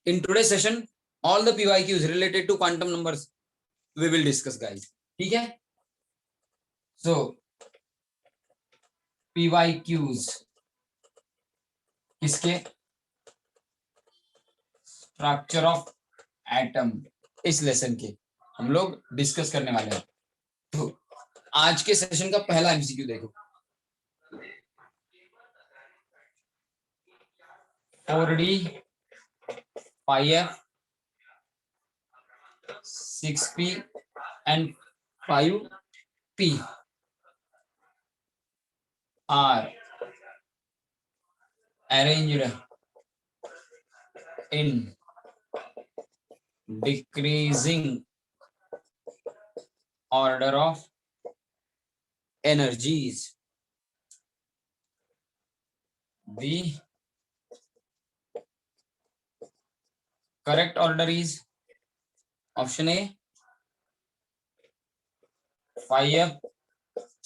In today's session, all the PYQs related to quantum numbers we will discuss, guys. ठीक है? So PYQs किसके? Structure of atom इस lesson के हम लोग डिस्कस करने वाले हैं। तो आज के सेशन का पहला एमसीक्यू देखो। 4D 5F 6P and 5P are arranged in decreasing order of energies. The correct order is option A 5F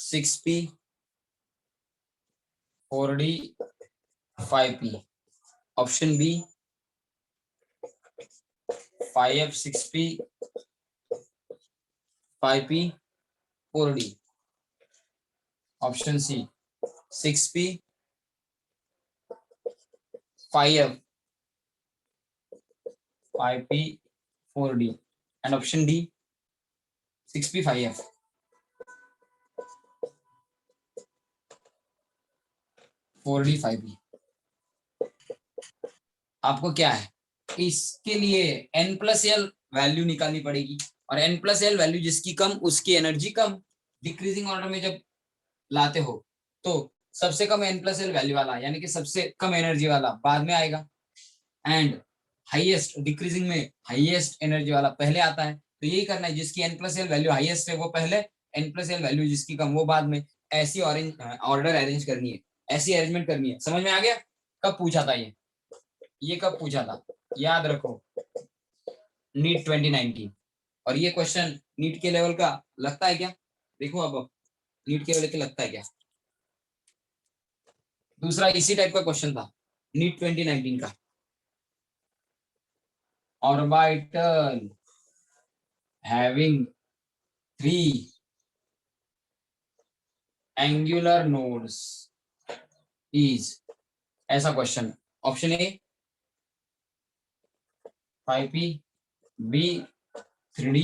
6P 4D 5P. Option B 5F 6P 5P 4D. Option C 6P 5F 5P 4D. And option D 6P 5F. Four D 5P. आपको क्या है, इसके लिए n+l value निकालनी पड़ेगी और n+l value जिसकी कम उसकी एनर्जी कम। डिक्रीजिंग ऑर्डर में जब लाते हो तो सबसे कम n+l वैल्यू वाला यानी कि सबसे कम एनर्जी वाला बाद में आएगा एंड हाईएस्ट डिक्रीजिंग में हाईएस्ट एनर्जी वाला पहले आता है। तो यही करना है, जिसकी n+l वैल्यू हाईएस्ट है वो पहले, n+l वैल्यू जिसकी कम वो बाद में। ऐसी ऑर्डर अरेंज करनी है, ऐसी अरेंजमेंट करनी है। समझ में आ गया? कब पूछा था ये कब पूछा था याद रखो, नीट 2019। और ये क्वेश्चन नीट के लेवल का लगता है क्या? देखो अब नीट के लेवल के लगता है क्या। दूसरा इसी टाइप का क्वेश्चन था नीट 2019 का। Orbital having 3 angular nodes is, ऐसा question. Option A 5P, B 3D,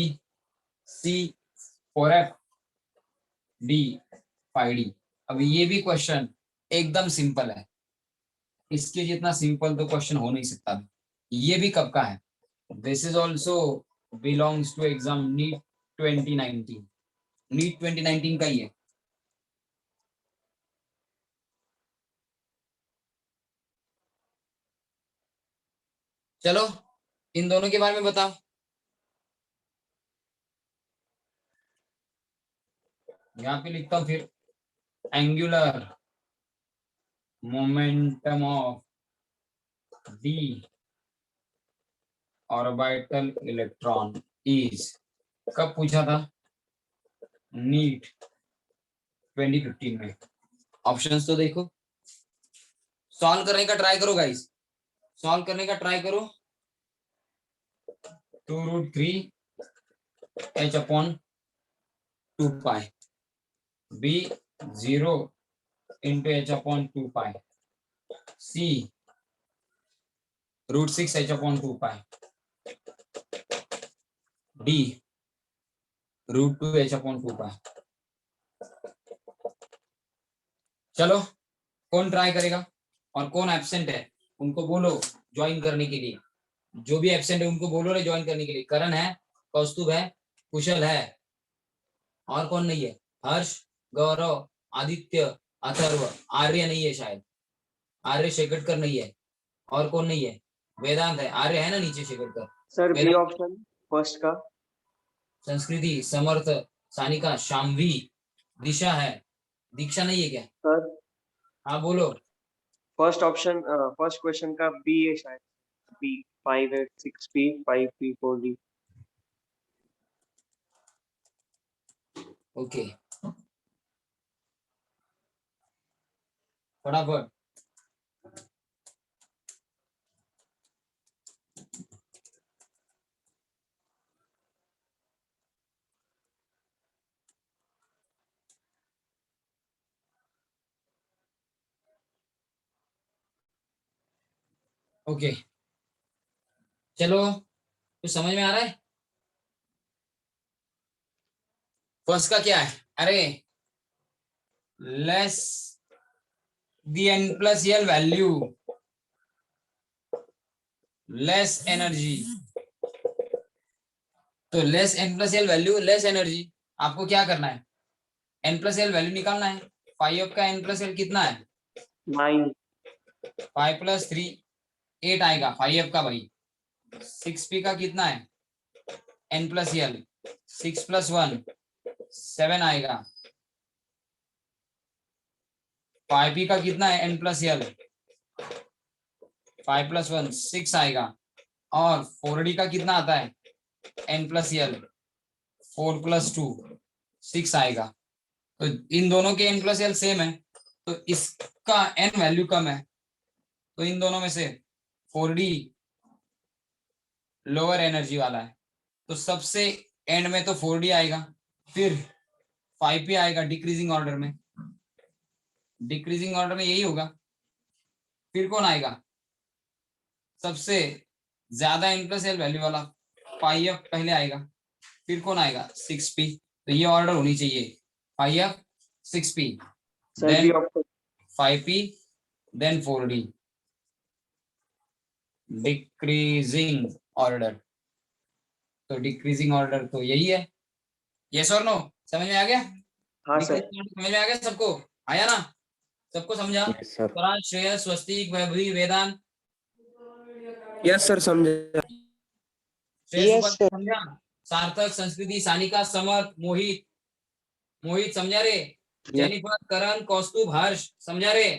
C 4F, D 5D। अब ये भी क्वेश्चन एकदम सिंपल है, इसके जितना सिंपल तो क्वेश्चन हो नहीं सकता। ये भी कब का है? This is also belongs to exam NEET 2019। NEET 2019 का ही है। चलो इन दोनों के बारे में बताओ। यहाँ पे लिखता हूं फिर, angular momentum of the orbital electron is, कब पूछा था? नीट 2015 में। ऑप्शंस तो देखो, सॉल्व करने का ट्राई करो गाइस, सॉल्व करने का ट्राई करो। 2√3 h/2π, B 0 into h/2π, C √6 h/2π, D √2 h/2π। चलो कौन ट्राई करेगा और कौन एब्सेंट है उनको बोलो ज्वाइन करने के लिए। जो भी एब्सेंट है उनको बोलो रे ज्वाइन करने के लिए। करण है, कौस्तुभ है, कुशल है, और कौन नहीं है? हर्ष, गौरव, आदित्य, अथर्व, आर्य नहीं है शायद, आर्य शेखटकर नहीं है, और कौन नहीं है? वेदांत है, आर्य है ना नीचे शेखटकर। सर बी ऑप्शन फर्स्ट का। संस्कृति, समर्थ, सानिका, शामवी, दिशा है, दीक्षा नहीं है क्या? सर हाँ बोलो। फर्स्ट ऑप्शन फर्स्ट क्वेश्चन का बी है शायद, B 5F 6P 5P 4D। Okay फटाफट ओके चलो, तो समझ में आ रहा है। फर्स्ट का क्या है, अरे less the n plus L value less energy, तो less n plus L value less energy, आपको क्या करना है, n प्लस एल वैल्यू निकालना है। 5 का n प्लस एल कितना है, 9 5 प्लस 3 8 आएगा 5 का भाई। 6p का कितना है, n प्लस एल 6 प्लस 1 7 आएगा। 5p का कितना है, n प्लस एल 5 प्लस 1 6 आएगा। और 4d का कितना आता है, n प्लस एल 4 प्लस 2 6 आएगा। तो इन दोनों के n प्लस एल सेम है, तो इसका n वैल्यू कम है, तो इन दोनों में से 4d लोअर एनर्जी वाला है, तो सबसे एंड में तो 4d आएगा, फिर 5p आएगा डिक्रीजिंग ऑर्डर में, डिक्रीजिंग ऑर्डर में यही होगा। फिर कौन आएगा, सबसे ज्यादा n प्लस एल वैल्यू वाला 5f पहले आएगा, फिर कौन आएगा 6p, तो ये ऑर्डर होनी चाहिए 5f 6p sir then B option 5p then 4d decreasing order. तो डिक्रीजिंग ऑर्डर तो यही है, यस और नो, समझ में आ गया। हाँ सर डिक्रीजिंग ऑर्डर समझ में आ गया सबको, आया ना, सबको समझा। Yes sir. Swaraj, Shreyas, Swastik, Vaibhavi, Vedant, yes sir समझा। श्रेयस Yes, उपाध्याय समझा, सार्थक, संस्कृति, सानिका, समर्थ, मोहित, मोहित समझा रे, जेनिफर, करण, कौस्तुभ, हर्ष समझा रे।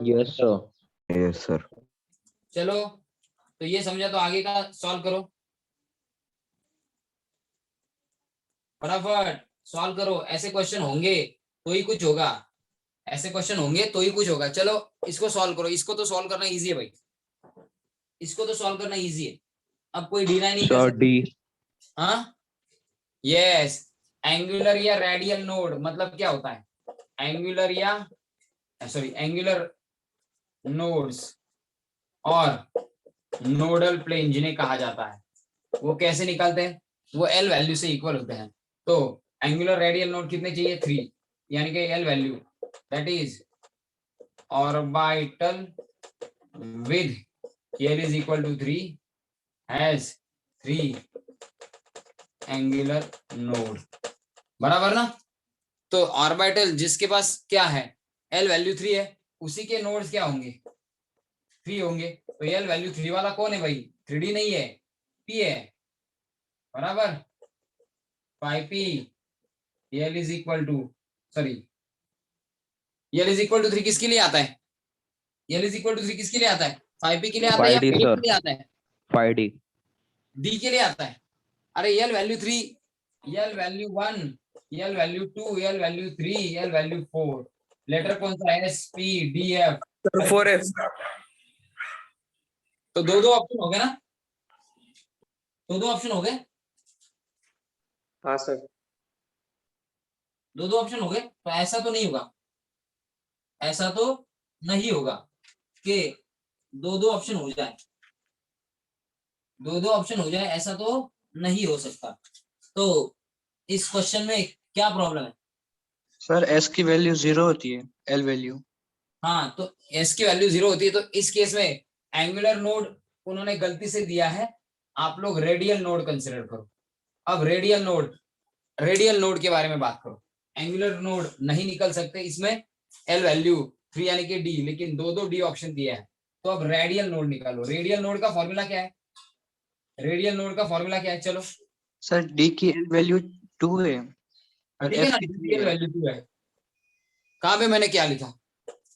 Yes sir. Yes sir. चलो, तो ये समझा, तो आगे का सॉल्व करो, फटाफट सॉल्व करो। ऐसे क्वेश्चन होंगे तो ही कुछ होगा, ऐसे क्वेश्चन होंगे तो ही कुछ होगा। चलो इसको सॉल्व करो, इसको तो सॉल्व करना इजी है भाई, इसको तो सॉल्व करना इजी है, अब कोई डिनाई नहीं कर सर सकता। डी। हाँ यस, एंगुलर या रेडियल नोड मतलब क्या होता है, एंगुलर या सॉरी एंगुलर नोड्स और नोडल प्लेन जिन्हें कहा जाता है, वो कैसे निकालते हैं, वो एल वैल्यू से इक्वल होते हैं। तो एंगुलर रेडियल नोड कितने चाहिए 3, यानी कि L value that is orbital with here is equal to 3 has 3 angular node, बराबर ना। तो ऑर्बिटल जिसके पास क्या है, एल वैल्यू 3 है, उसी के नोड्स क्या होंगे 3 होंगे। तो एल वैल्यू 3 वाला कौन है भाई, 3D नहीं है, p है, बराबर 5p L is equal to sorry L is equal to 3 किसके लिए आता है, एल इज इक्वल टू 3 किसके लिए आता है, 5p के लिए आता है या 5D p के सर। लिए आता है, 5D। d के लिए आता है। अरे L value 3, L value 1, L value 2, L value 3, L value 4, letter कौन सा है, S P D F, 4F. तो दो दो ऑप्शन हो गए ना, दो दो ऑप्शन हो गए, हाँ सर दो दो ऑप्शन हो गए। तो ऐसा तो नहीं होगा, ऐसा तो नहीं होगा कि दो दो ऑप्शन हो जाए, दो दो ऑप्शन हो जाए, ऐसा तो नहीं हो सकता। तो इस क्वेश्चन में क्या प्रॉब्लम है, सर एस की वैल्यू 0 होती है, एल वैल्यू। हाँ तो एस की वैल्यू 0 होती है, तो इस केस में एंगुलर नोड उन्होंने गलती से दिया है, आप लोग रेडियल नोड कंसिडर करो। अब रेडियल नोड के बारे में बात करो, एंगुलर नोड नहीं निकल सकते इसमें, एल वैल्यू 3 यानी कि डी, लेकिन दो दो डी ऑप्शन दिया है। तो अब रेडियल नोड निकालो, रेडियल नोड का फॉर्मूला क्या है, रेडियल नोड का फॉर्मूला क्या है, चलो सर डी की एल वैल्यू 2 है और ठीक है एफ ना, की 3 रेडियल है। वैल्यू 2 है। कहां पे मैंने क्या लिखा,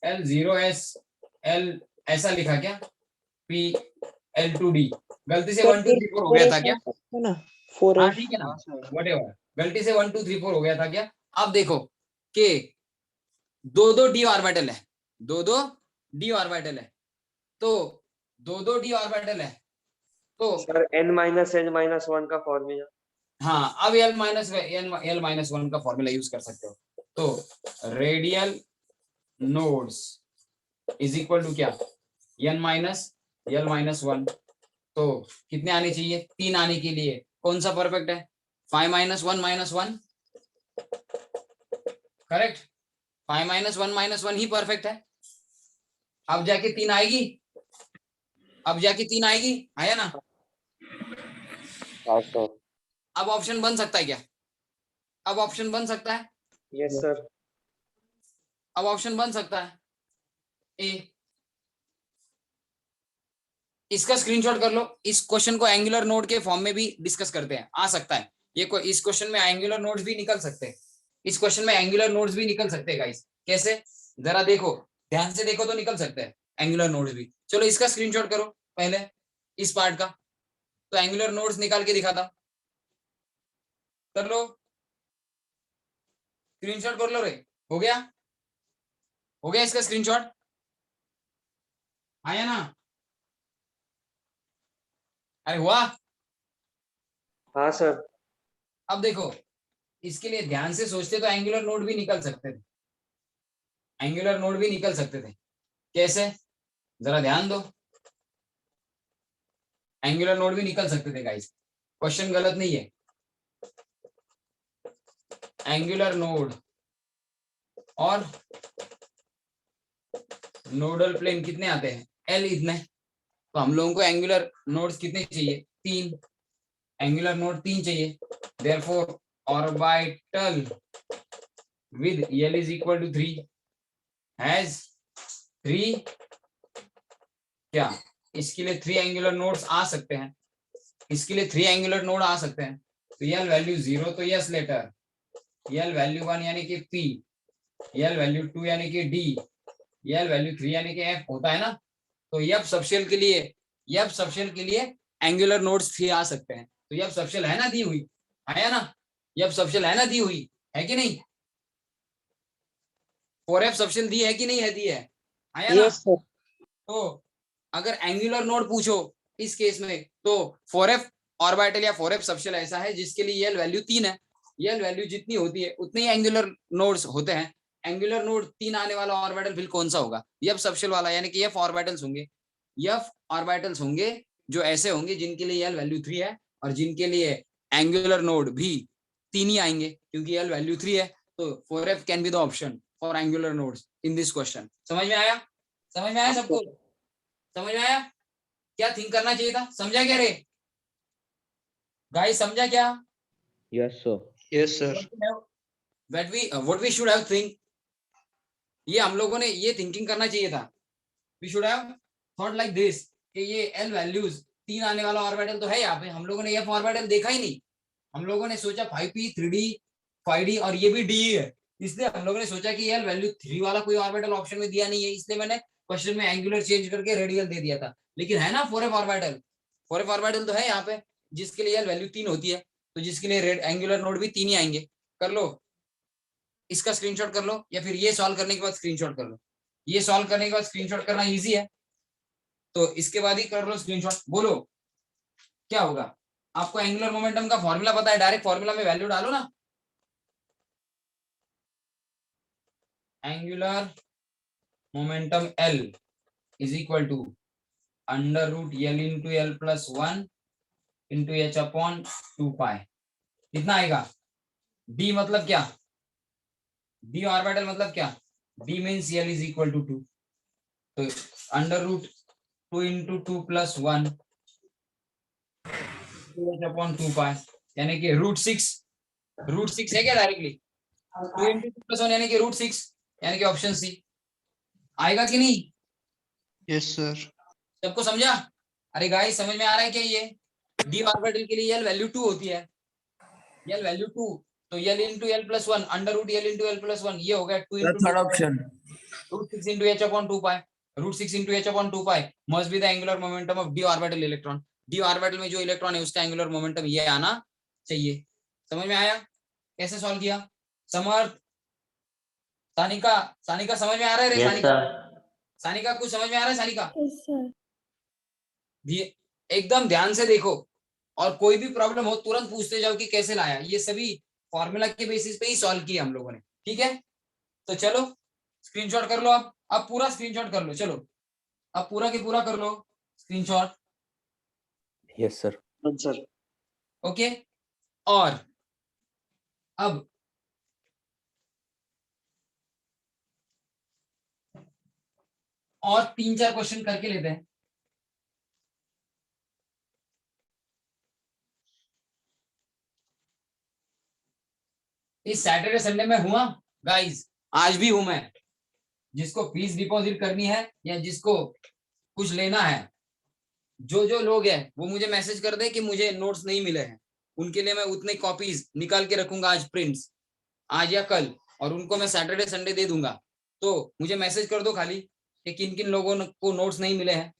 एल 0s एल ऐसा लिखा क्या, पी एल 2 डी, गलती से 1 2 3 4 हो गया था क्या, ना हाँ 4F. ठीक है ना, हाँ सर व्हाटएवर, गलती से 1 2 3 4 हो गया था क्या। अब देखो कि दो दो डी ऑर्बिटल है, दो दो डी ऑर्बिटल है, तो दो दो डी ऑर्बिटल है, तो सर n-1 का फॉर्मूला हाँ अब एल माइनस वन का फॉर्मूला यूज कर सकते हो। तो radial nodes is equal to क्या, n माइनस यल माइनस 1, तो कितने आने चाहिए? 3 आने के लिए कौन सा परफेक्ट है? 5 माइनस 1 माइनस 1, करेक्ट। 5 माइनस 1 ही परफेक्ट है। अब जाके 3 आएगी, अब जाके 3 आएगी, आया ना? हाँ सर। अब ऑप्शन बन सकता है क्या? अब ऑप्शन बन सकता है? Yes sir. अब ऑप्शन बन सकता है ए। इसका स्क्रीनशॉट कर लो, इस क्वेश्चन को एंगुलर नोड के फॉर्म में भी डिस्कस करते हैं, आ सकता है ये इस क्वेश्चन में एंगुलर नोड्स भी निकल सकते हैं, इस क्वेश्चन में एंगुलर नोड्स भी निकल सकते हैं गाइस। कैसे? जरा देखो, ध्यान से देखो तो निकल सकते हैं एंगुलर नोड्स भी। चलो इसका स्क्रीनशॉट करो पहले, इस पार्ट का, तो एंगुलर नोड्स निकाल के दिखाता, कर लो, स्क्रीनशॉट कर लो रे। हो गया? हो गया इसका स्क्रीनशॉट? आया ना? अरे वाह। हाँ सर। अब देखो, इसके लिए ध्यान से सोचते तो एंगुलर नोड भी निकल सकते थे, एंगुलर नोड भी निकल सकते थे। कैसे? जरा ध्यान दो, एंगुलर नोड भी निकल सकते थे गाइस, क्वेश्चन गलत नहीं है। एंगुलर नोड और नोडल प्लेन कितने आते हैं? एल इतने। तो हम लोगों को एंगुलर नोड्स कितने चाहिए? 3। एंगुलर नोड 3 चाहिए, therefore orbital with L is equal to 3 has 3, क्या इसके लिए 3 एंगुलर नोड्स आ सकते हैं? इसके लिए 3 एंगुलर नोड आ सकते हैं। तो यल वैल्यू 0 तो यस लेटर, यल वैल्यू 1 यानी कि पी, यल वैल्यू 2 यानी कि डी, यल वैल्यू 3 यानी कि एफ होता है ना। तो यफ सबशेल के लिए, यफ सबशेल के लिए एंगुलर नोड्स 3 आ सकते हैं। तो यफ सबशेल है ना दी हुई, आया ना? यफ सबशेल है ना दी हुई, है कि नहीं? 4f सबशेल दी है कि नहीं है? दी है, आया ना? Yes sir. तो अगर एंगुलर नोड पूछो इस केस में, तो 4f ऑर्बिटल या 4f सबशेल ऐसा है जिसके लिए यल वैल्यू 3 है। यल वैल्यू जितनी होती है उतने ही एंगुलर नोड्स होते हैं। एंगुलर नोड 3 आने वाला ऑर्बिटल फिर कौन सा होगा? यफ सबशेल वाला, यानी कि एफ ऑर्बिटल्स होंगे। यफ ऑर्बिटल्स होंगे जो ऐसे होंगे जिनके लिए यल वैल्यू 3 है और जिनके लिए एंगुलर नोड भी 3 ही आएंगे, क्योंकि यल वैल्यू 3 है। तो 4f can be the option for angular nodes in this question. समझ में आया? समझ में आया सबको? समझ में आया? क्या थिंक करना चाहिए था? समझा क्या रे गाइस? समझा क्या? Yes sir. Yes, sir. what we should have think, ये हम लोगों ने ये थिंकिंग करना चाहिए था। we should have thought like this कि ये एल वैल्यूज 3 आने वाला ऑर्बिटल तो है यहाँ पे, हम लोगों ने एफ ऑर्बिटल देखा ही नहीं। हम लोगों ने सोचा 5p 3d 5d और ये भी डी है, इसलिए हम लोगों ने सोचा कि एल वैल्यू 3 वाला कोई ऑर्बिटल ऑप्शन में दिया नहीं है, इसलिए मैंने क्वेश्चन में एंगुलर चेंज करके रेडियल दे दिया था। लेकिन है ना 4f ऑर्बिटल, 4f ऑर्बिटल तो है यहाँ पे जिसके लिए एल वैल्यू 3 होती है, तो जिसके लिए रेड एंगुलर नोड भी 3 ही आएंगे। कर लो, इसका स्क्रीनशॉट कर लो, या फिर ये सॉल्व करने के बाद स्क्रीनशॉट कर लो। ये सॉल्व करने के बाद स्क्रीनशॉट करना इजी है, तो इसके बाद ही कर लो स्क्रीनशॉट। बोलो क्या होगा? आपको एंगुलर मोमेंटम का फॉर्मूला पता है, डायरेक्ट फॉर्मूला में वैल्यू डालो ना। Angular momentum L is equal to under root L into L plus 1 into H upon 2 pi. कितना आएगा? D मतलब क्या? D ऑर्बिटल मतलब क्या? D means L is equal to 2, तो under root 2 into 2 plus 1 upon 2 pi, यानी कि root 6 है क्या डायरेक्टली? 2 इंटू 2 प्लस 1 यानी कि रूट 6, यानी कि ऑप्शन सी आएगा कि नहीं? Yes, sir. सबको समझा? अरे गाइस समझ में आ रहा है क्या? ये डी ऑर्बिटल के लिए यल वैल्यू 2 होती है, यल वैल्यू 2, तो L into L plus 1 under root L into L plus 1, ये हो गया 2 into third option. Root 6 into H upon 2 pi. Root 6 into H upon 2 pi must be the angular momentum of D orbital electron. D orbital में जो electron है उसका angular momentum ये आना चाहिए। समझ में आया? कैसे सॉल्व किया? समर्थ, सानिका, सानिका समझ में आ रहा है रे? सानिका, सानिका कुछ समझ में आ रहा है? सानिका एकदम ध्यान से देखो, और कोई भी प्रॉब्लम हो तुरंत पूछते जाओ कि कैसे लाया। ये सभी फॉर्मूला के बेसिस पे ही सॉल्व किया हम लोगों ने, ठीक है? तो चलो स्क्रीनशॉट कर लो, अब पूरा स्क्रीनशॉट कर लो। चलो अब पूरा के पूरा कर लो screenshot. Yes, sir. sir. Okay, और अब और 3-4 क्वेश्चन करके लेते हैं। इस सैटरडे संडे में हुआ गाइस, आज भी हूं मैं। जिसको फीस डिपॉजिट करनी है या जिसको कुछ लेना है, जो जो लोग हैं वो मुझे मैसेज कर दे कि मुझे नोट्स नहीं मिले हैं, उनके लिए मैं उतने कॉपीज निकाल के रखूंगा आज प्रिंट्स, आज या कल, और उनको मैं सैटरडे संडे दे दूंगा। तो मुझे मैसेज कर दो खाली कि किन किन लोगों को नोट्स नहीं मिले हैं,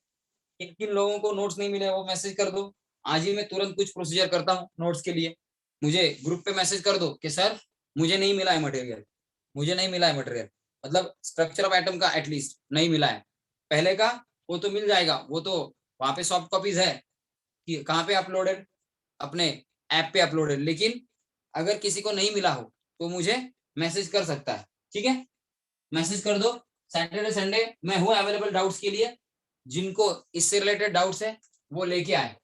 किन किन लोगों को नोट्स नहीं मिले हैं, वो मैसेज कर दो। आज ही मैं तुरंत कुछ प्रोसीजर करता हूँ नोट्स के लिए। मुझे ग्रुप पे मैसेज कर दो कि सर मुझे नहीं मिला है मटेरियल, मुझे नहीं मिला है मटेरियल, मतलब स्ट्रक्चर ऑफ एटम का एटलीस्ट नहीं मिला है। पहले का वो तो मिल जाएगा, वो तो वहां पे सॉफ्ट कॉपीज है कि कहाँ पे अपलोडेड, अपने ऐप पे अपलोडेड। लेकिन अगर किसी को नहीं मिला हो तो मुझे मैसेज कर सकता है, ठीक है? मैसेज कर दो। सैटरडे संडे मैं हूँ अवेलेबल डाउट्स के लिए। जिनको इससे रिलेटेड डाउट्स है वो लेके आए,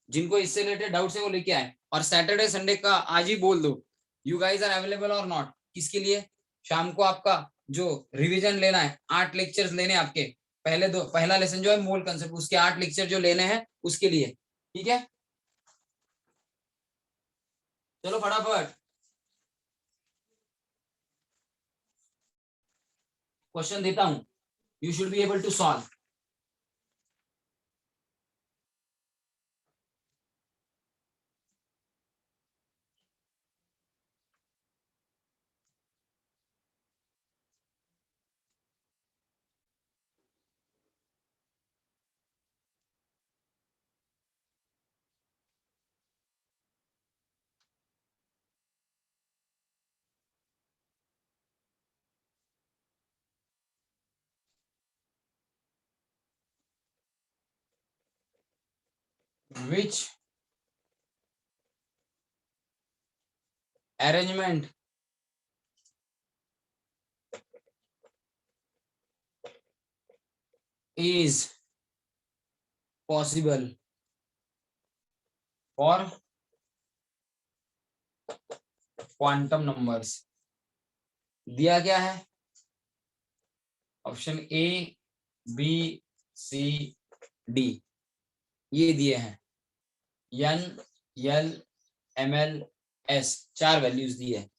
जिनको इससे रिलेटेड डाउट्स है वो लेके आए। और सैटरडे संडे का आज ही बोल दो यू गाइज आर अवेलेबल और नॉट। किसके लिए? शाम को आपका जो रिवीजन लेना है, 8 लेक्चर्स लेने हैं आपके। पहला लेसन जो है मोल कंसेप्ट, उसके 8 लेक्चर जो लेने हैं उसके लिए, ठीक है? चलो फटाफट क्वेश्चन देता हूं, you should be able to solve. Which arrangement is possible for quantum numbers? दिया क्या है? Option A, B, C, D ये दिए हैं। N, L, M L, S 4 values दिए हैं।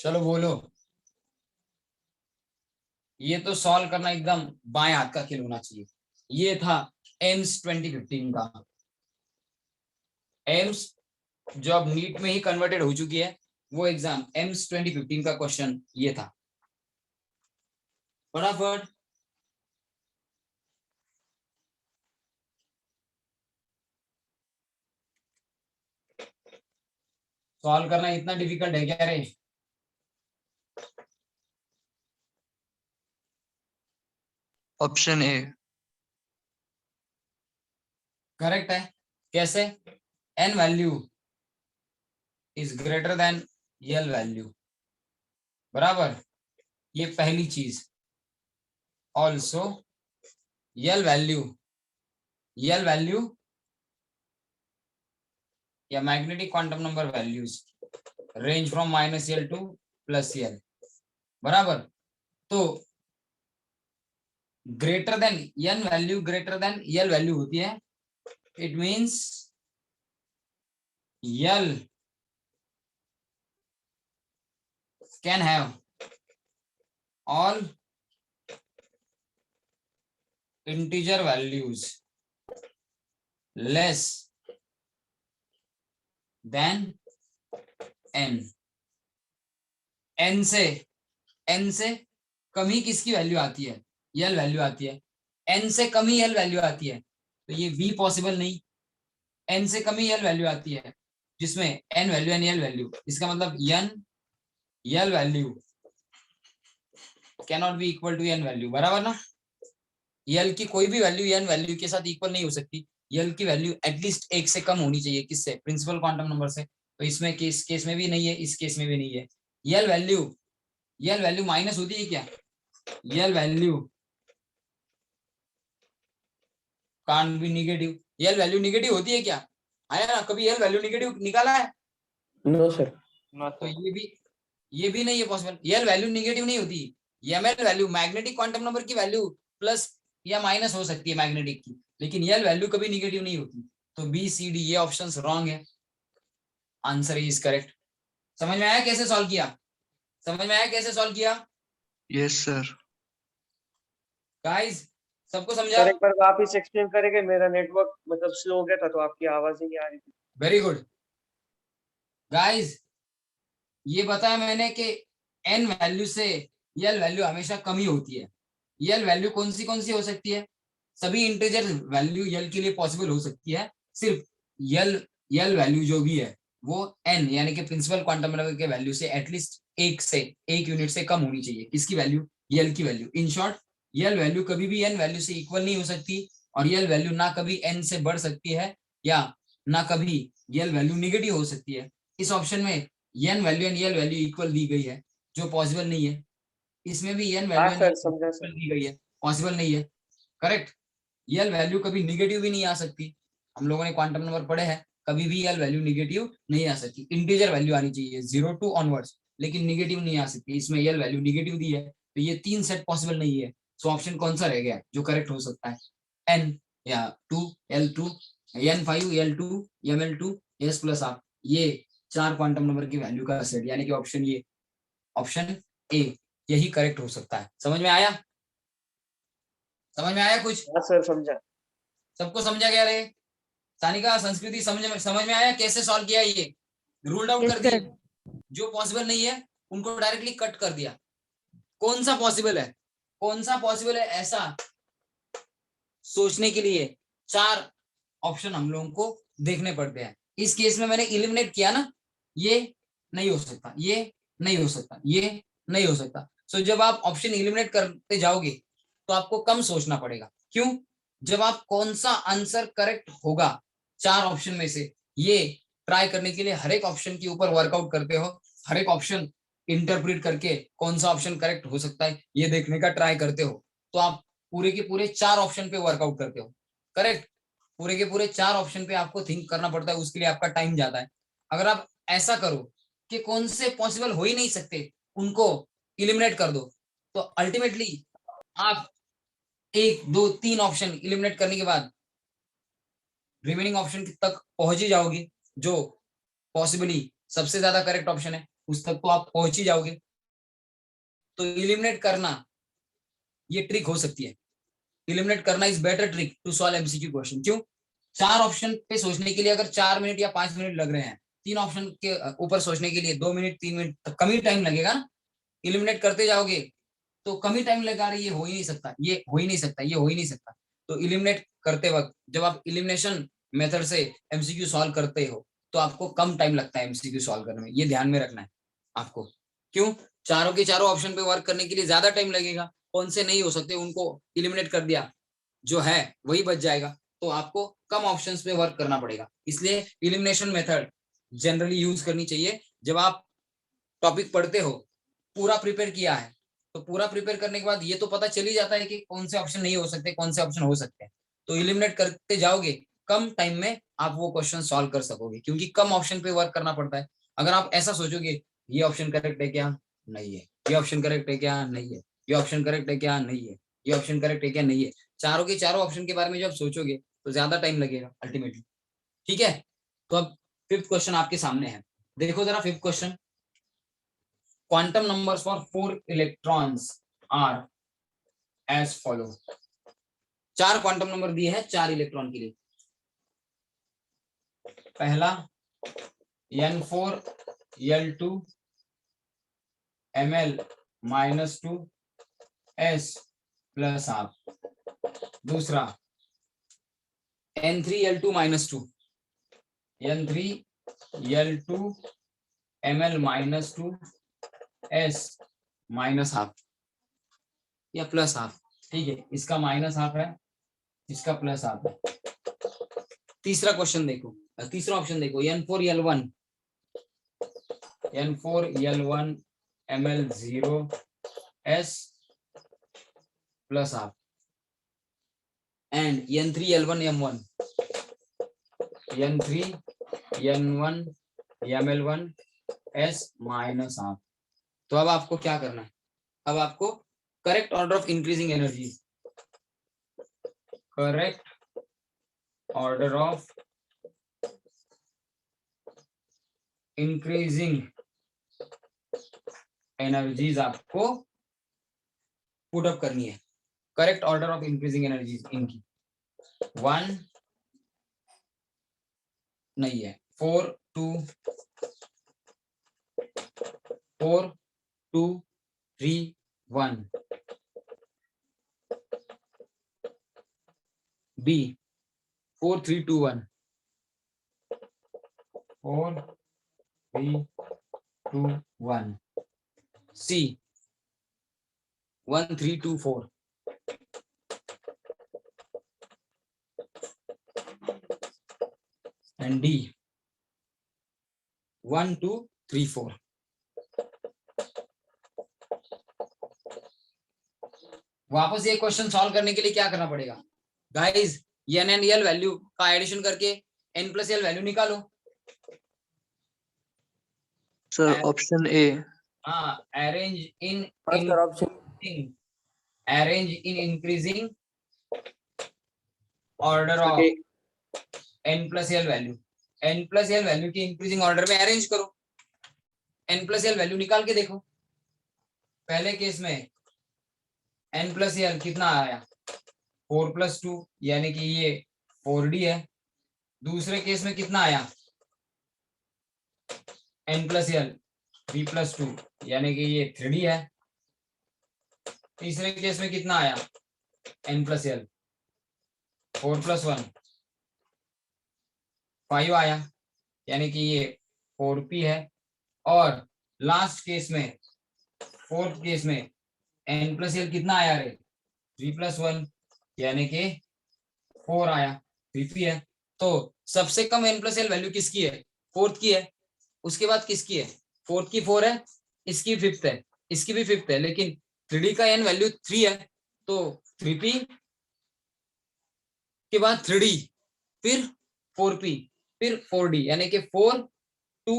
चलो बोलो। ये तो सॉल्व करना एकदम बाएं हाथ का खेल होना चाहिए। ये था एम्स 2015 का। एम्स जो अब नीट में ही कन्वर्टेड हो चुकी है, वो एग्जाम एम्स 2015 का क्वेश्चन ये था। फटाफट सॉल्व करना इतना डिफिकल्ट है क्या रे? Option A. करेक्ट है। कैसे? N value is greater than L value, बराबर। ये पहली चीज। ऑल्सो यल वैल्यू या magnetic quantum number values range from -L to +L, बराबर। तो greater than N value greater than L value होती है, it means L can have all integer values less than n। n से कम ही किसकी value आती है? यल value आती है। n से कम ही यल वैल्यू आती है, तो ये v पॉसिबल नहीं। n से कम ही यल वैल्यू आती है, जिसमें n value N L value, इसका मतलब n L value can not be equal to n value, बराबर ना। यल की कोई भी वैल्यू n वैल्यू के साथ इक्वल नहीं हो सकती, यल की वैल्यू एटलीस्ट 1 से कम होनी चाहिए, किससे, प्रिंसिपल क्वांटम नंबर से। तो इसमें केस में भी नहीं है, इस केस में भी नहीं है। यल वैल्यू माइनस होती है क्या, L value can't be negative, L value negative होती है क्या, आया ना कभी यल वैल्यू निगेटिव निकाला है, No, sir. not तो sir. ये भी नहीं है पॉसिबल, यल वैल्यू निगेटिव नहीं होती। ML value magnetic quantum number की वैल्यू प्लस या माइनस हो सकती है मैग्नेटिक की, लेकिन यल वैल्यू कभी निगेटिव नहीं होती। तो बी सी डी ये ऑप्शंस रॉन्ग है, आंसर इज करेक्ट। समझ में आया कैसे सॉल्व किया, समझ में आया कैसे सॉल्व किया Yes, sir. गाइस, सबको समझा। सर एक बार वापस एक्सप्लेन करेंगे, मेरा नेटवर्क मतलब स्लो हो गया था तो आपकी आवाज ही नहीं आ रही थी। वेरी गुड गाइस, ये बताया मैंने कि एन वैल्यू से यल वैल्यू हमेशा कम ही होती है। यल वैल्यू कौन सी हो सकती है, सभी इंटीजर वैल्यू यल के लिए पॉसिबल हो सकती है, सिर्फ यल वैल्यू जो भी है वो एन यानी कि प्रिंसिपल क्वांटम नंबर के वैल्यू से एटलीस्ट एक यूनिट से कम होनी चाहिए, किसकी वैल्यू, यल की value. In short L value कभी भी एन वैल्यू से इक्वल नहीं हो सकती, और यल वैल्यू ना कभी एन से बढ़ सकती है, या ना कभी यल वैल्यू निगेटिव हो सकती है। इस ऑप्शन में N value and L value equal दी गई है, जो पॉसिबल नहीं है। इसमें भी एन हाँ वैल्यू एंड सर समझा इक्वल सर। दी गई है, पॉसिबल नहीं है, करेक्ट। यल वैल्यू कभी निगेटिव भी नहीं आ सकती, हम लोगों ने क्वांटम नंबर पढ़े हैं, कभी भी यल वैल्यू निगेटिव नहीं आ सकती, इंटीजर वैल्यू आनी चाहिए 0 to ऑनवर्ड्स, लेकिन निगेटिव नहीं आ सकती। इसमें यल वैल्यू निगेटिव दी है, तो ये 3 सेट पॉसिबल नहीं है। सो ऑप्शन कौन सा रह गया जो करेक्ट हो सकता है, एन या 2 L2 N5 L2 ML2 S plus आप, ये 4 क्वांटम नंबर की वैल्यू का सेट, यानी कि ऑप्शन ये, ऑप्शन ए यही करेक्ट हो सकता है। समझ में आया, समझ में आया कुछ, हाँ सर समझा। सबको समझा गया रे। सानिका संस्कृति समझ में आया कैसे सॉल्व किया, ये रूल्ड आउट कर दिया, जो पॉसिबल नहीं है उनको डायरेक्टली कट कर दिया। कौन सा पॉसिबल है, कौन सा पॉसिबल है, ऐसा सोचने के लिए 4 ऑप्शन हम लोगों को देखने पड़ते हैं। इस केस में मैंने इलिमिनेट किया ना, ये नहीं हो सकता, ये नहीं हो सकता, ये नहीं हो सकता। सो जब आप ऑप्शन इलिमिनेट करते जाओगे तो आपको कम सोचना पड़ेगा। क्यों, जब आप कौन सा आंसर करेक्ट होगा 4 ऑप्शन में से, ये ट्राई करने के लिए हर एक ऑप्शन के ऊपर वर्कआउट करते हो, हर एक ऑप्शन इंटरप्रेट करके कौन सा ऑप्शन करेक्ट हो सकता है ये देखने का ट्राई करते हो, तो आप पूरे के पूरे 4 ऑप्शन पे वर्कआउट करते हो, करेक्ट। पूरे के पूरे 4 ऑप्शन पे आपको थिंक करना पड़ता है, उसके लिए आपका टाइम जाता है। अगर आप ऐसा करो कि कौन से पॉसिबल हो ही नहीं सकते उनको इलिमिनेट कर दो, तो अल्टीमेटली आप 1 2 3 ऑप्शन इलिमिनेट करने के बाद रिमेनिंग ऑप्शन तक पहुंच ही जाओगे, जो पॉसिबली सबसे ज्यादा करेक्ट ऑप्शन है उस तक तो आप पहुंच ही जाओगे। तो इलिमिनेट करना ये ट्रिक हो सकती है, इलिमिनेट करना is better trick to solve MCQ question. क्यों, 4 ऑप्शन पे सोचने के लिए अगर 4 मिनट या 5 मिनट लग रहे हैं, 3 ऑप्शन के ऊपर सोचने के लिए 2 मिनट 3 मिनट तक कम ही टाइम लगेगा ना, इलिमिनेट करते जाओगे तो कम ही टाइम लगा रही, ये हो ही नहीं सकता, ये हो ही नहीं सकता, ये हो ही नहीं सकता। तो इलिमिनेट करते वक्त जब आप इलिमिनेशन मेथड से एमसीक्यू सॉल्व करते हो तो आपको कम टाइम लगता है एमसीक्यू सॉल्व करने में, ये ध्यान में रखना है आपको। क्यों, चारों के चारों ऑप्शन पे वर्क करने के लिए ज्यादा टाइम लगेगा, कौन से नहीं हो सकते उनको इलिमिनेट कर दिया, जो है वही बच जाएगा, तो आपको कम ऑप्शंस पे वर्क करना पड़ेगा। इसलिए इलिमिनेशन मेथड जनरली यूज करनी चाहिए जब आप टॉपिक पढ़ते हो, पूरा प्रिपेयर किया है तो पूरा प्रिपेयर करने के बाद ये तो पता चल ही जाता है कि कौन से ऑप्शन नहीं हो सकते, कौन से ऑप्शन हो सकते हैं, तो इलिमिनेट करते जाओगे कम टाइम में आप वो क्वेश्चन सॉल्व कर सकोगे, क्योंकि कम ऑप्शन पे वर्क करना पड़ता है। अगर आप ऐसा सोचोगे ये ऑप्शन करेक्ट है क्या, नहीं है, ये ऑप्शन करेक्ट है क्या, नहीं है, ये ऑप्शन करेक्ट है क्या, नहीं है, ये ऑप्शन करेक्ट है क्या, नहीं है, चारों के चारों ऑप्शन के बारे में जब सोचोगे तो ज्यादा टाइम लगेगा अल्टीमेटली। ठीक है, तो अब 5th क्वेश्चन आपके सामने है, देखो जरा 5th question. Quantum numbers for 4 electrons are as follow. 4 quantum number दिए हैं 4 इलेक्ट्रॉन के लिए। पहला N4 L2 Ml-2 S plus half. दूसरा N3 L2 -2 N3 L2 ml minus 2 S minus half या प्लस हाफ, ठीक है, इसका माइनस हाफ है, इसका प्लस हाफ है। तीसरा क्वेश्चन देखो, तीसरा ऑप्शन देखो, N4 L1 ml 0 S plus half and N3 L1 M1 ml1 S minus half. तो अब आपको क्या करना है, अब आपको correct order of increasing energy, correct order of increasing energies आपको पुट अप करनी है। Correct order of increasing energies इनकी 1 नहीं है, 4 2 3 1 B 4 3 2 1 4 3 2 1 C 1 3 2 4 and D 1 2 3 4। वापस ये क्वेश्चन सॉल्व करने के लिए क्या करना पड़ेगा guys, N and L value का एडिशन करके n प्लस एल वैल्यू निकालो। Sir, option A. हाँ, अरेंज इन हाँ sir, option arrange in increasing order of n plus L value, n plus L value की इंक्रीजिंग ऑर्डर में arrange करो, n plus L value निकाल के देखो। पहले केस में n प्लस एल कितना आया 4 + 2 यानी कि ये 4d है। दूसरे केस में कितना आया n प्लस एल 3 + 2 यानी कि ये 3d है। तीसरे केस में कितना आया n प्लस एल 4 + 1 5 आया यानी कि ये 4p है। और लास्ट केस में, फोर्थ केस में n प्लस एल कितना आया रे 3 + 1 यानी कि 4 आया, 3p है। तो सबसे कम n प्लस एल वैल्यू किसकी है, फोर्थ की है। उसके बाद किसकी है, फोर्थ की 4 है, इसकी 5th है, इसकी भी 5th है, लेकिन 3d का n वैल्यू 3 है तो 3p के बाद 3d फिर 4p फिर 4d यानी कि 4 2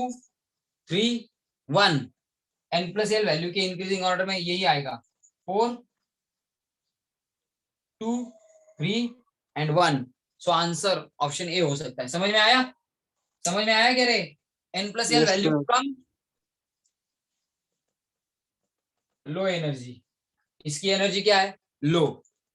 3 1 n प्लस एल वैल्यू के इंक्रीजिंग ऑर्डर में यही आएगा 4 2 3 and 1। So answer option A हो सकता है। समझ में आया, समझ में आया क्या रे, n plus L Yes, value sir. कम, लो एनर्जी, इसकी एनर्जी क्या है लो।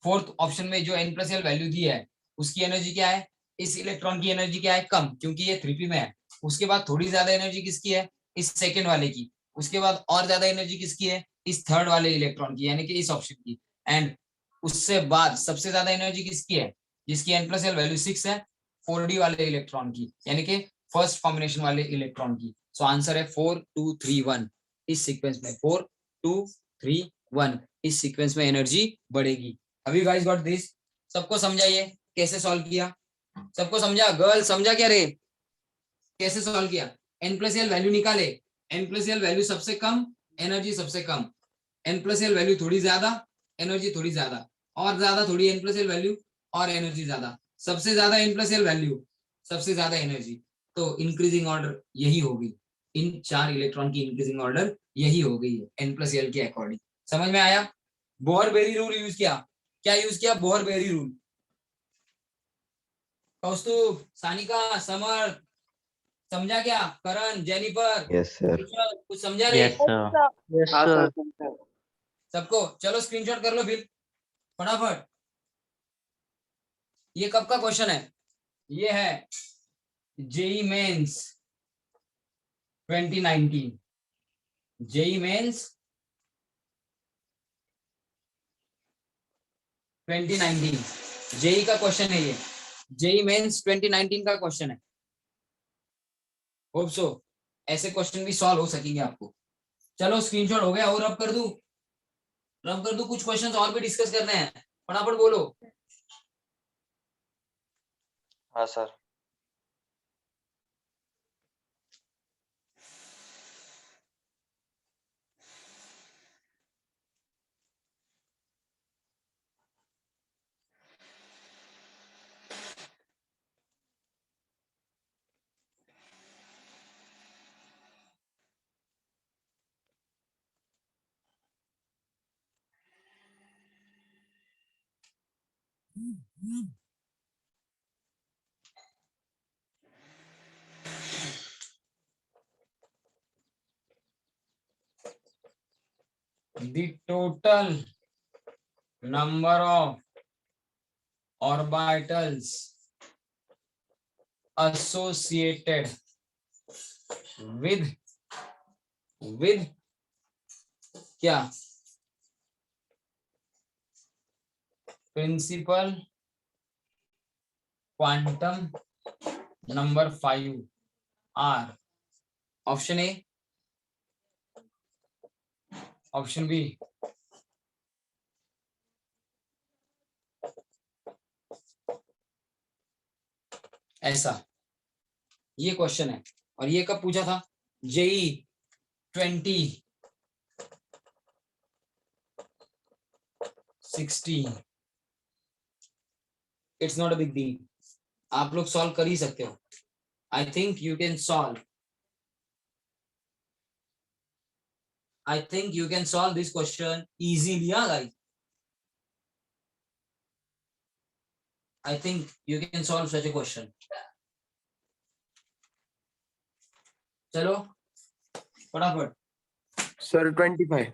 फोर्थ ऑप्शन में जो n प्लस एल वैल्यू दी है उसकी एनर्जी क्या है, इस इलेक्ट्रॉन की एनर्जी क्या है कम, क्योंकि ये 3p में है। उसके बाद थोड़ी ज्यादा एनर्जी किसकी है, इस सेकंड वाले की। उसके बाद और ज्यादा एनर्जी किसकी है, इस थर्ड वाले इलेक्ट्रॉन की यानी कि इस ऑप्शन की। एंड उससे बाद सबसे ज्यादा एनर्जी किसकी है, जिसकी n प्लस एल वैल्यू 6 है, 4d वाले इलेक्ट्रॉन की यानी कि फर्स्ट कॉम्बिनेशन वाले इलेक्ट्रॉन की। सो आंसर है 4 2 3 1। इस सीक्वेंस में 4 2 3 1 इस सीक्वेंस में एनर्जी बढ़ेगी। अभी गाइस गॉट दिस, सबको समझाइए कैसे सॉल्व किया, सबको समझा, गर्ल समझा क्या रे, कैसे सॉल्व किया। n प्लस एल वैल्यू निकाले, n प्लस एल वैल्यू सबसे कम, एनर्जी सबसे कम, n प्लस एल वैल्यू थोड़ी ज्यादा, एनर्जी थोड़ी ज्यादा, और ज्यादा थोड़ी n प्लस एल वैल्यू और एनर्जी ज्यादा, सबसे ज्यादा n प्लस एल वैल्यू, सबसे ज्यादा एनर्जी। तो इंक्रीजिंग ऑर्डर यही होगी, इन 4 इलेक्ट्रॉन की इंक्रीजिंग ऑर्डर यही हो गई है n प्लस एल के अकॉर्डिंग। समझ में आया, बोहर-बेरी रूल यूज किया, क्या यूज किया, बोहर-बेरी रूल। कौस्तुभ, सानिका, समर, समझा क्या, करण, जेनिफर, यस सर। कुछ समझा रे Yes, sir. Yes, हाँ sir. सर। सबको। चलो स्क्रीनशॉट कर लो फिर फटाफट। ये कब का क्वेश्चन है, ये है JEE Mains 2019, JEE Mains 2019 JEE का क्वेश्चन है, ये जेई मेंस 2019 का क्वेश्चन है। होप सो ऐसे क्वेश्चन भी सॉल्व हो सकेंगे आपको। चलो स्क्रीनशॉट हो गया, और रब कर दूं, कुछ क्वेश्चंस और भी डिस्कस करने हैं, फटाफट बोलो। हाँ sir. The total number of orbitals associated with क्या, principal quantum number 5 are, option A, option B, ऐसा ये क्वेश्चन है। और ये कब पूछा था, JEE 2016। It's not a big deal, आप लोग सॉल्व कर ही सकते हो। I think you can solve, I think you can solve this question easily, yeah, guys. I think you can solve such a question. चलो फटाफट। Sir, 25.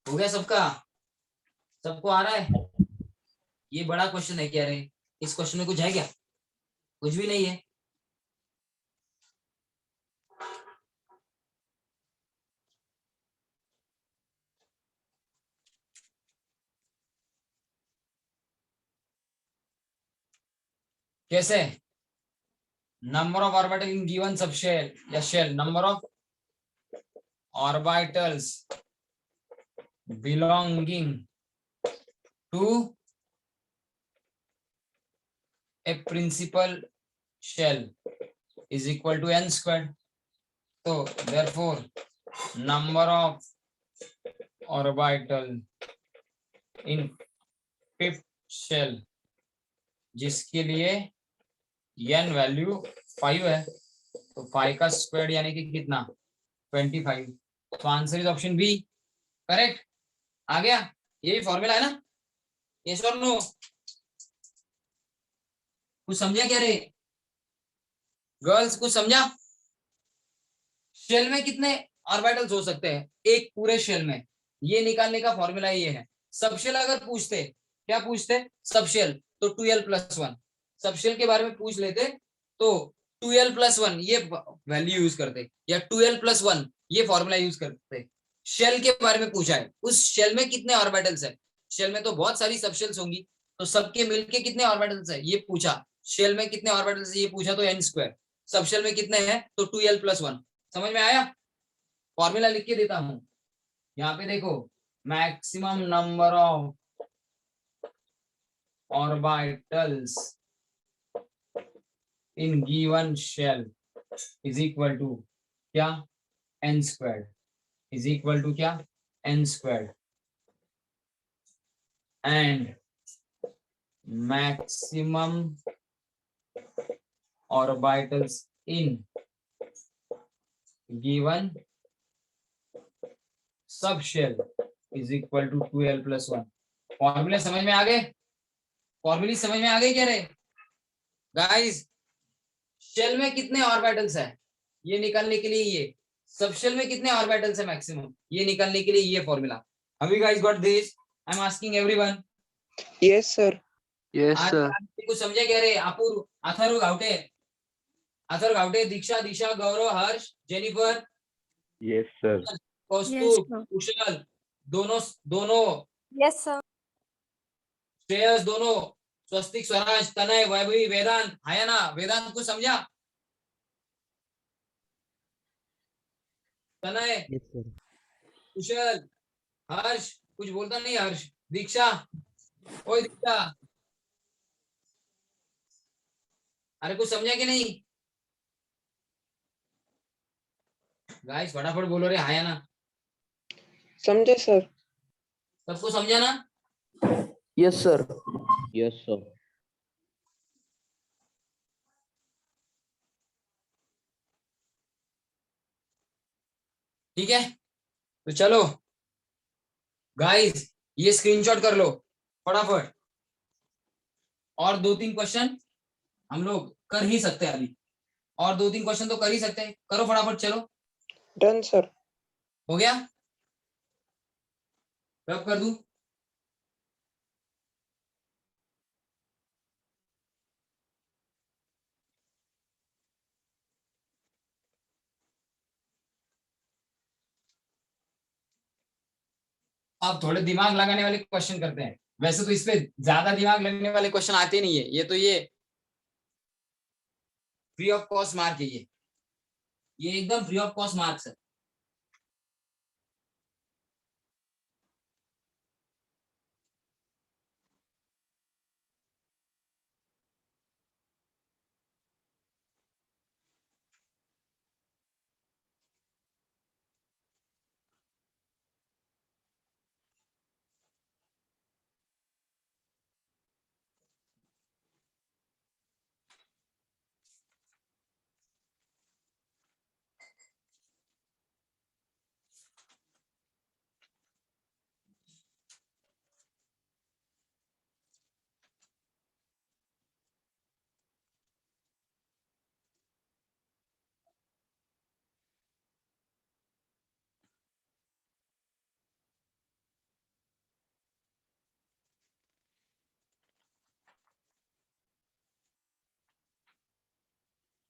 हो गया सबका, सबको आ रहा है? ये बड़ा क्वेश्चन है क्या रे, इस क्वेश्चन में कुछ है क्या? कुछ भी नहीं है। कैसे, number of orbital in given subshell या shell, number of orbitals belonging to a principal shell is equal to n squared. So therefore number of orbital in fifth shell जिसके लिए n वैल्यू 5 है, तो 5 का स्क्वायर यानी कि कितना, 25। तो answer is option B, correct. आ गया, यही फॉर्मूला है ना, यस और नो? कुछ समझा क्या रे गर्ल्स, कुछ समझा? शेल में कितने ऑर्बिटल्स हो सकते हैं एक पूरे शेल में, ये निकालने का फॉर्मूला ये है। सबशेल अगर पूछते, क्या पूछते, सबशेल, तो 2l+1, सबशेल के बारे में पूछ लेते तो 2l+1 ये वैल्यू यूज करते, या 2l+1 ये फॉर्मूला यूज करते। शेल के बारे में पूछा है, उस शेल में कितने ऑर्बिटल्स है, शेल में तो बहुत सारी सबशेल्स होंगी, तो सबके मिलके कितने ऑर्बिटल्स है ये पूछा। शेल में कितने ऑर्बिटल्स ये पूछा तो n², सबशेल में कितने हैं तो 2l+1। समझ में आया? फॉर्मूला लिख के देता हूं, यहाँ पे देखो, maximum number of orbitals in given shell is equal to क्या, n², इज इक्वल टू क्या, n², and maximum orbitals in given subshell is equal to 2l+1। फॉर्मूले समझ में आ गए? फॉर्मूले समझ में आ गई क्या रे गाइस? शेल में कितने ऑर्बिटल्स है ये निकालने के लिए, ये सब शेल में कितने ऑर्बिटल्स है मैक्सिमम ये निकालने के लिए ये formula. Have you guys got this? I am asking everyone. Yes, sir. Yes, sir. कुछ समझे क्या रे? अपूर्व, अथर्व गावटे, दीक्षा, दिशा, गौरव, हर्ष, जेनिफर, Yes, sir. कौस्तुभ, कुशल, दोनों Yes, sir. श्रेयस दोनों, स्वस्तिक, स्वराज, तनय, वैभवी, वेदांत, है ना? वेदांत को समझा? तनय, यस सर। कुशल, हर्ष, कुछ बोलता नहीं हर्ष, दीक्षा, ओए दीक्षा, अरे कुछ समझा कि नहीं? गाइस फटाफट बोलो रे, हाँ या ना? समझे सर। सबको समझा ना? Yes, sir. Yes sir. ठीक है, तो चलो गाइस ये स्क्रीनशॉट कर लो फटाफट, और 2-3 क्वेश्चन हम लोग कर ही सकते हैं अभी, और 2-3 क्वेश्चन तो कर ही सकते हैं, करो फटाफट, चलो। Done sir. हो गया? रब कर दूं? अब थोड़े दिमाग लगाने वाले क्वेश्चन करते हैं। वैसे तो इस पे ज्यादा दिमाग लगने वाले क्वेश्चन आते नहीं है, ये तो ये फ्री ऑफ कॉस्ट मार्क है, ये एकदम फ्री ऑफ कॉस्ट मार्क्स है।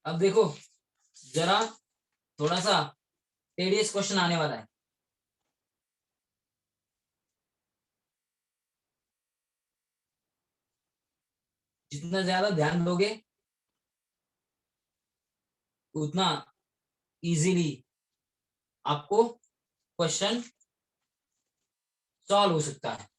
अब देखो जरा, थोड़ा सा टेडियस क्वेश्चन आने वाला है। जितना ज्यादा ध्यान दोगे उतना इजीली आपको क्वेश्चन सॉल्व हो सकता है।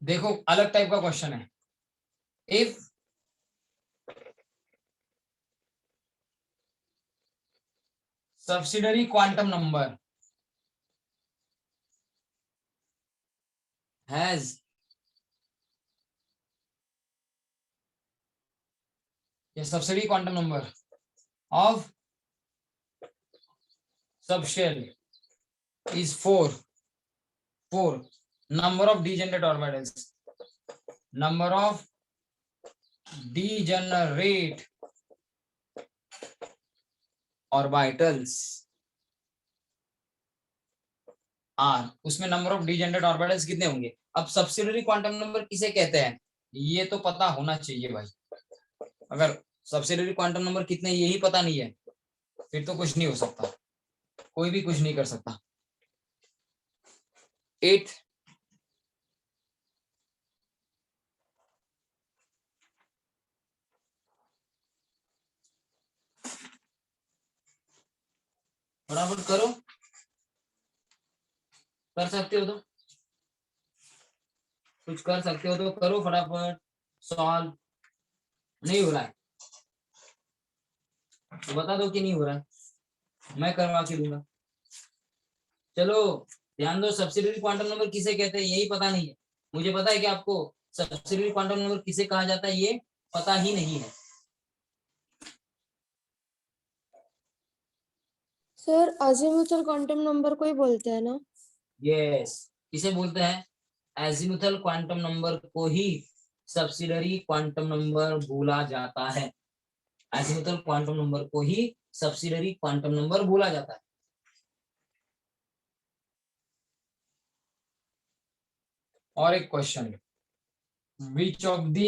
देखो अलग टाइप का क्वेश्चन है। If subsidiary quantum number has a subsidiary quantum number of subshell is 4 number of degenerate orbitals, number of degenerate orbitals are, उसमें नंबर ऑफ डिजेनरेट ऑर्बिटल्स कितने होंगे। अब सब्सिडियरी क्वांटम नंबर किसे कहते हैं ये तो पता होना चाहिए भाई। अगर सब्सिडियरी क्वांटम नंबर कितने यही पता नहीं है फिर तो कुछ नहीं हो सकता, कोई भी कुछ नहीं कर सकता। 8 फटाफट करो, कर सकते हो तो, कुछ कर सकते हो तो करो फटाफट सॉल्व। नहीं हो रहा है तो बता दो कि नहीं हो रहा है, मैं करवा के दूंगा। चलो ध्यान दो, सब्सिडियरी क्वांटम नंबर किसे कहते हैं यही पता नहीं है। मुझे पता है कि आपको सब्सिडियरी क्वांटम नंबर किसे कहा जाता है ये पता ही नहीं है। सर अजीमुथल क्वांटम नंबर को ही बोलते हैं ना? यस, किसे बोलते हैं? एजिमुथल क्वांटम नंबर को ही सब्सिडरी क्वांटम नंबर बोला जाता है। एजिमुथल क्वांटम नंबर को ही सब्सिडरी क्वांटम नंबर बोला जाता है। और एक question, which of the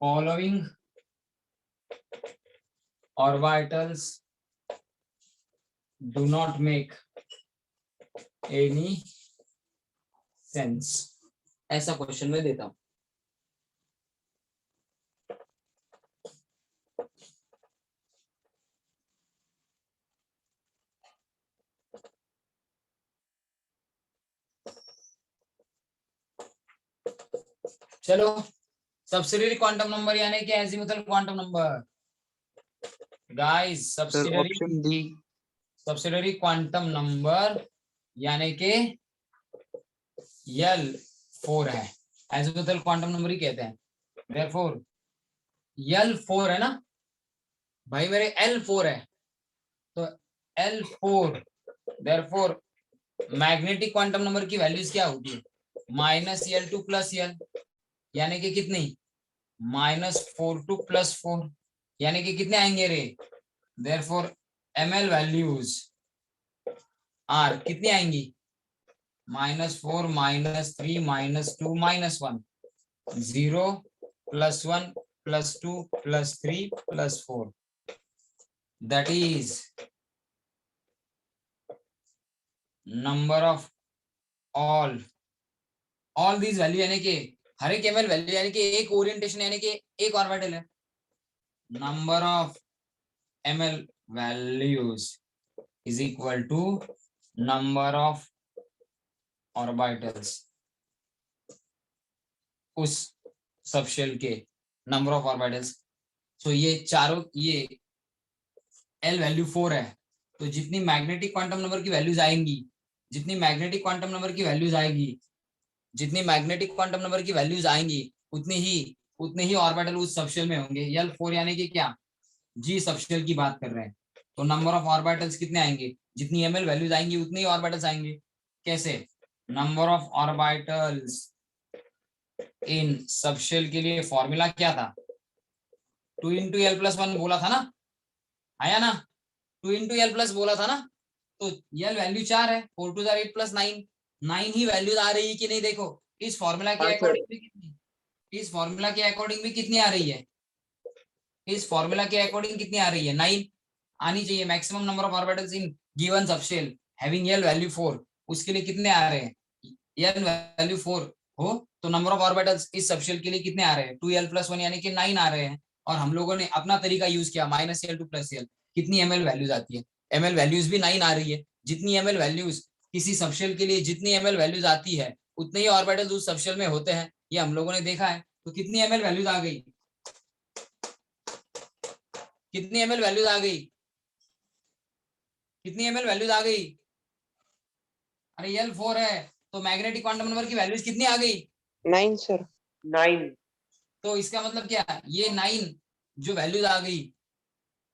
following orbitals do not make any sense? ऐसा क्वेश्चन मैं देता हूं। चलो, सब्सिडरी क्वांटम नंबर यानी कि azimuthal quantum number. Guys, Sir, subsidiary option D. Subsidiary quantum number यानी कि L4 है। एजीमुथल क्वांटम नंबर ही कहते हैं। देयरफॉर L4 है ना भाई, मेरे L4 है, तो L4, therefore magnetic quantum number की वैल्यूज क्या होती है? -L2 + L, यानी कि कितनी? -4 + 4, यानी कि कितने आएंगे रे? देयरफॉर ml वैल्यूज आर कितनी आएंगी? -4 -3 -2 -1, 0 +1 +2 +3 +4, that is number of all these value, यानी कि हर एक ml वैल्यू यानी कि एक ओरिएंटेशन यानी कि एक ऑर्बिटल है। Number of ml values is equal to number of orbitals, उस सबशेल के नंबर ऑफ ऑर्बिटल्स। तो ये चारों, ये L वैल्यू 4 है, तो जितनी मैग्नेटिक क्वांटम नंबर की वैल्यूज आएंगी, जितनी मैग्नेटिक क्वांटम नंबर की वैल्यूज आएगी, जितनी मैग्नेटिक क्वांटम नंबर की वैल्यूज आएंगी, उतने ही ऑर्बिटल उस सबशेल में होंगे। L4 यानी कि क्या? जी सबशेल की बात कर रहे हैं। तो नंबर ऑफ ऑर्बिटल्स कितने आएंगे? जितनी ml वैल्यूज आएंगी उतने ही ऑर्बिटल्स आएंगे। कैसे? Number of orbitals in subshell के लिए फॉर्मूला क्या था? 2 × L+1 बोला था ना, आया ना? 2 × L+ बोला था ना, तो L वैल्यू 4 है, 4 2 8 + 9, 9 ही वैल्यूज आ रही है कि नहीं? देखो इस फॉर्मूला के हाँ सर। अकॉर्डिंग भी कितनी, इस फॉर्मूला के अकॉर्डिंग भी कितनी आ रही है? इस फॉर्मूला के अकॉर्डिंग कितनी आ रही है? 9 आनी चाहिए। Maximum number of orbitals in given subshell having L value 4, उसके लिए कितने आ रहे हैं? L वैल्यू 4 हो तो नंबर ऑफ ऑर्बिटल्स इस सबशेल के लिए कितने आ रहे हैं? 2L+1 यानी कि 9 आ रहे हैं। और हम लोगों ने अपना तरीका यूज किया, -L2 + L, कितनी ml वैल्यूज आती है? ml वैल्यूज भी 9 आ रही है। जितनी ml वैल्यूज किसी सबशेल के लिए, जितनी ml वैल्यूज आती है उतने ही ऑर्बिटल्स उस सबशेल में होते हैं, ये हम लोगों ने देखा है। तो कितनी ml वैल्यूज आ गई? कितनी ml वैल्यूज आ गई? कितनी ml वैल्यूज आ गई? अरे L4 है, तो मैग्नेटिक क्वांटम नंबर की वैल्यूज कितनी आ गई? 9 sir. 9। तो इसका मतलब क्या? ये 9 जो वैल्यूज आ गई,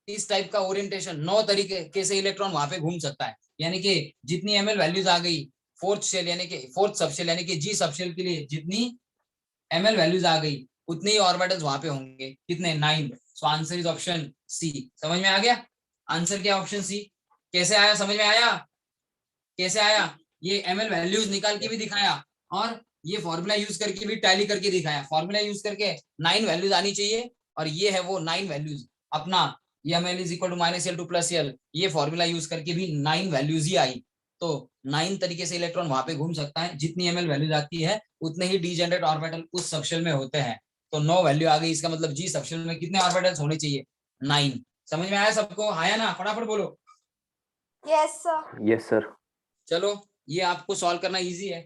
इस टाइप का ओरिएंटेशन 9 तरीके से इलेक्ट्रॉन वहां पे घूम सकता है। यानी कि जितनी ml वैल्यूज आ गई फोर्थ शेल यानी कि फोर्थ सबशेल यानी कि जी सबशेल के लिए, जितनी ml वैल्यूज आ गई उतने ही ऑर्बिटल्स वहां पे होंगे। कितने? 9। So answer is option C. समझ में आ गया? आंसर क्या? Option C. कैसे आया? समझ में आया? कैसे आया? ये ml वैल्यूज निकाल के भी दिखाया और ये फॉर्मूला यूज करके भी टैली करके दिखाया। फॉर्मूला यूज करके 9 वैल्यूज आनी चाहिए और ये है वो 9 वैल्यूज। अपना ml = -L2 + L, ये फॉर्मूला यूज करके भी 9 वैल्यूज ही आई। तो 9 तरीके से इलेक्ट्रॉन वहां पे घूम सकता है। जितनी ml वैल्यूज आती है उतने ही डीजेनरेट ऑर्बिटल उस सबशेल में होते हैं। तो 9 वैल्यू आ गई, इसका मतलब जी सबशेल में कितने ऑर्बिटल्स होने चाहिए? 9। समझ में आया सबको? आया ना? फटाफट बोलो। Yes, sir. Yes, sir. चलो, ये आपको सॉल्व करना इजी है।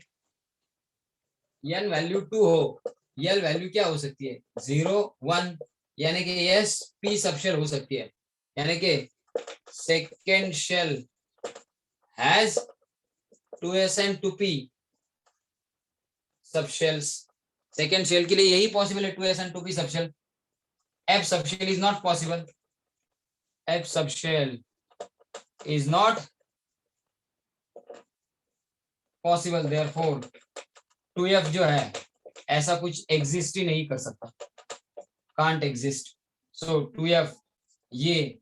L वैल्यू 2 हो, L वैल्यू क्या हो सकती है? 0 1, यानी कि S P सबशेल हो सकती है। यानी कि second shell has 2s and 2p subshells. Second shell के लिए यही पॉसिबल है, 2s and 2p subshell. F subshell is not possible. F subshell is not possible, therefore 2f जो है ऐसा कुछ एग्जिस्ट ही नहीं कर सकता, कांट एग्जिस्ट। सो 2f ये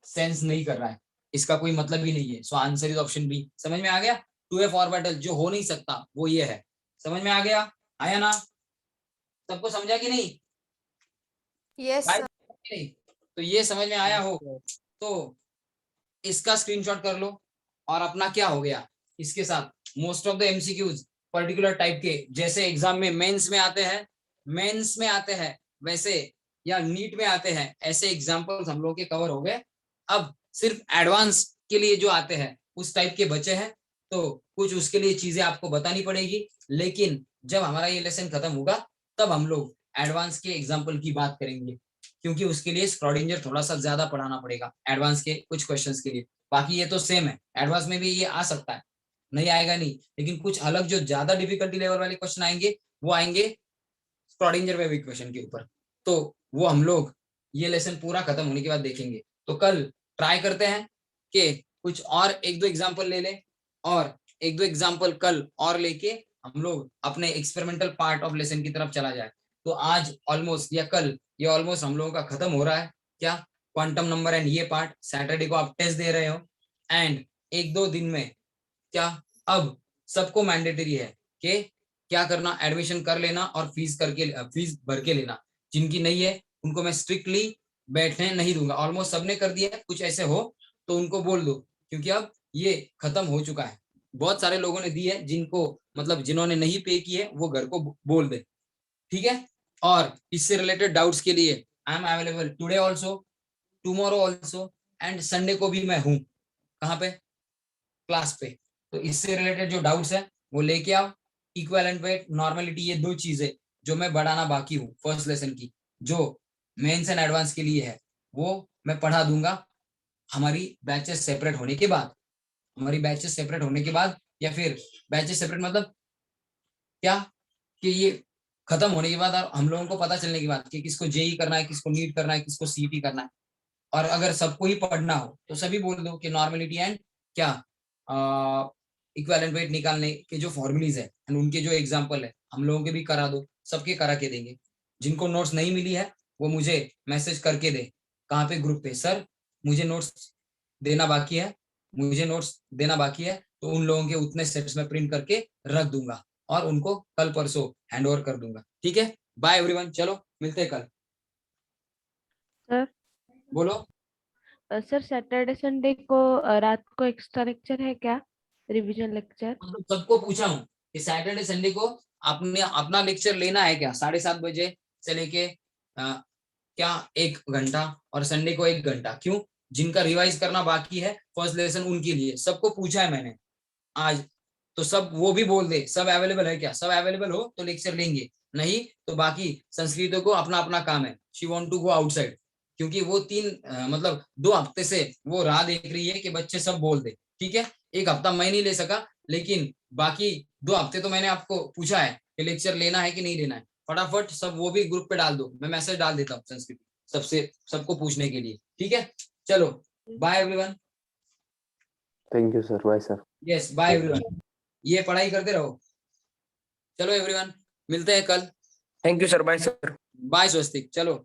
सेंस नहीं कर रहा है, इसका कोई मतलब ही नहीं है। So answer is option B. समझ में आ गया? 2f ऑर्बिटल जो हो नहीं सकता वो ये है। समझ में आ गया? आया ना? सबको समझा कि नहीं? Yes, sir. नहीं? तो ये समझ में आया हो तो इसका स्क्रीनशॉट कर लो। और अपना क्या हो गया इसके साथ, most of the MCQs particular type के, जैसे एग्जाम में मेंस में आते हैं वैसे, या नीट में आते हैं, ऐसे एग्जाम्पल्स हम लोग के कवर हो गए। अब सिर्फ एडवांस के लिए जो आते हैं उस टाइप के बचे हैं, तो कुछ उसके लिए चीजें आपको बतानी पड़ेगी। लेकिन जब हमारा ये लेसन खत्म होगा तब हम लोग एडवांस के एग्जाम्पल की बात करेंगे, क्योंकि उसके लिए स्क्रॉडिंजर थोड़ा सा ज्यादा पढ़ाना पड़ेगा एडवांस के कुछ क्वेश्चंस के लिए। बाकी ये तो सेम है, एडवांस में भी ये आ सकता है, नहीं आएगा नहीं, लेकिन कुछ अलग जो ज्यादा डिफिकल्टी लेवल वाले क्वेश्चन आएंगे वो आएंगे स्क्रॉडिंजर वेव इक्वेशन के ऊपर। तो वो हम लोग ये लेसन पूरा खत्म होने के बाद देखेंगे। तो कल ट्राई करते हैं कि कुछ और एक दो एग्जाम्पल ले लें, और एक दो एग्जाम्पल कल और लेके हम लोग अपने एक्सपेरिमेंटल पार्ट ऑफ लेसन की तरफ चला जाए। तो आज ऑलमोस्ट या कल ये ऑलमोस्ट हम लोगों का खत्म हो रहा है। क्या? क्वांटम नंबर एंड ये पार्ट। सैटरडे को आप टेस्ट दे रहे हो, एंड एक दो दिन में क्या अब सबको मैंडेटरी है कि क्या करना, एडमिशन कर लेना और फीस भर के लेना। जिनकी नहीं है उनको मैं स्ट्रिक्टली बैठने नहीं दूंगा। ऑलमोस्ट सबने कर दिया है, कुछ ऐसे हो तो उनको बोल दो, क्योंकि अब ये खत्म हो चुका है। बहुत सारे लोगों ने दी है, जिनको मतलब जिन्होंने नहीं पे की है वो घर को बोल दे, ठीक है। और इससे रिलेटेड डाउट्स के लिए I am available today also, tomorrow also, and Sunday को भी मैं हूँ। कहाँ पे? क्लास पे। तो इससे रिलेटेड जो डाउट्स है वो लेके आओ। इक्विवेलेंट वेट, नॉर्मलिटी, ये दो चीजें जो मैं बढ़ाना बाकी हूँ फर्स्ट लेसन की, जो मेंस एंड एडवांस के लिए है, वो मैं पढ़ा दूंगा हमारी बैचेस सेपरेट होने के बाद। या फिर बैचेस सेपरेट मतलब क्या कि ये खत्म होने के बाद और हम लोगों को पता चलने के बाद कि किसको जेई करना है, किसको नीट करना है, किसको सीईटी करना है। और अगर सबको ही पढ़ना हो तो सभी बोल दो कि नॉर्मलिटी एंड क्या इक्विवेलेंट वेट निकालने के जो फॉर्मूलीज है एंड उनके जो एग्जांपल है हम लोगों के भी करा दो, सबके करा के देंगे। जिनको नोट्स नहीं मिली है वो मुझे मैसेज करके दे, कहाँ पे? ग्रुप पे, सर मुझे नोट्स देना बाकी है, तो उन लोगों के उतने सेट्स में प्रिंट करके रख दूंगा और उनको कल परसों हैंड ओवर कर दूंगा, ठीक है। बाय एवरीवन, चलो मिलते हैं कल। सर बोलो। सर सैटरडे संडे को रात को एक्स्ट्रा लेक्चर है क्या, रिवीजन लेक्चर? सबको पूछा हूँ कि सैटरडे संडे को आपने अपना लेक्चर लेना है क्या, 7:30 बजे से लेके क्या 1 घंटा, और संडे को 1 घंटा। क्यों? जिनका रिवाइज करना बाकी है फर्स्ट लेसन उनके लिए, सबको पूछा है मैंने आज। तो सब वो भी बोल दे, सब अवेलेबल है क्या? सब अवेलेबल हो तो लेक्चर लेंगे, नहीं तो बाकी संस्कृतों को अपना अपना काम है, she want to go outside. क्योंकि वो 2 हफ्ते से वो राह देख रही है कि बच्चे सब बोल दे, ठीक है। 1 हफ्ता मैं नहीं ले सका, लेकिन बाकी 2 हफ्ते तो मैंने आपको पूछा है कि लेक्चर लेना है कि नहीं लेना है। फटाफट सब वो भी ग्रुप पे डाल दो, मैं मैसेज डाल देता हूँ संस्कृत सबको पूछने के लिए, ठीक है। चलो bye everyone. Thank you sir, bye sir. Yes bye everyone, ये पढ़ाई करते रहो। चलो एवरीवन, मिलते हैं कल। Thank you sir, bye sir. Bye Swastik, चलो।